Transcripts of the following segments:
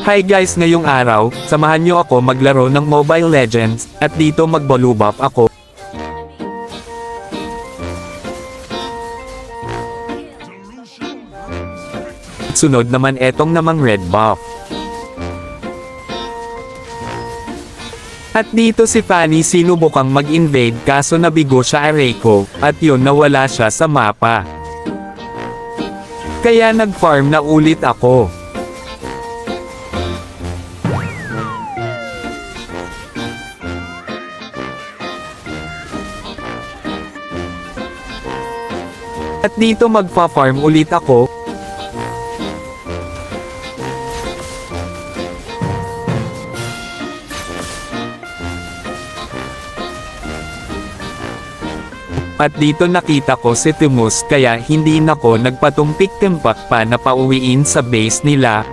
Hi guys, ngayong araw, samahan nyo ako maglaro ng Mobile Legends, at dito mag-blue buff ako. Sunod naman etong namang red buff. At dito si Fanny sinubukang mag-invade kaso nabigo siya Reiko, at yun nawala siya sa mapa. Kaya nag-farm na ulit ako. At dito magfa-farm ulit ako. At dito nakita ko si Timus kaya hindi nako nagpatumpik-timpak pa na pauwiin sa base nila.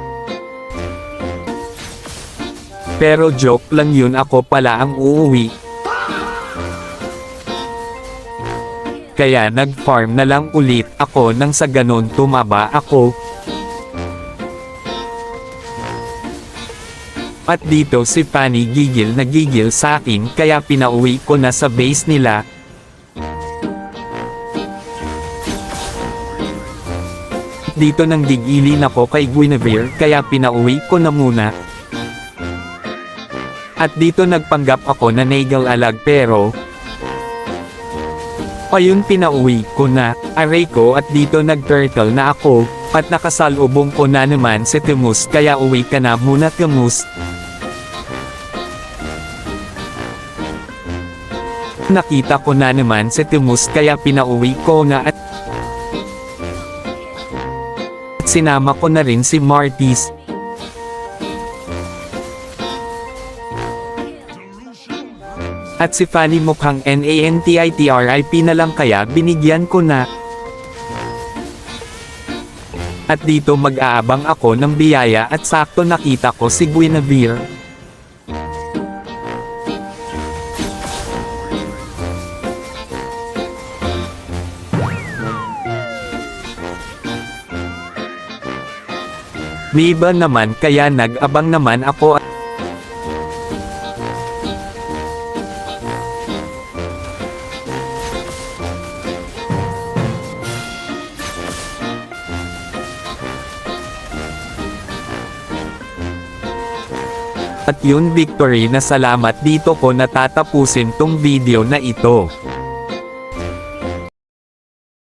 Pero joke lang yun, ako pala ang uuwi. Kaya nag-farm na lang ulit ako nang sa ganon tumaba ako. At dito si Fanny gigil na gigil sa akin kaya pinauwi ko na sa base nila. Dito nang gigilin ako kay Guinevere kaya pinauwi ko na muna. At dito nagpanggap ako na Nagel Alag pero ayun pinauwi ko na, aray ko, at dito nag-turtle na ako, at nakasalubong ko na naman si Timus kaya uwi ka na muna Timus. Nakita ko na naman si Timus kaya pinauwi ko na at sinama ko na rin si Martis. At si Fanny mukhang NANTITRIP na lang kaya binigyan ko na. At dito mag-aabang ako ng biyaya at sakto nakita ko si Guinevere. Iba naman kaya nag-abang naman ako. At yun victory na, salamat, dito ko natatapusin tong video na ito.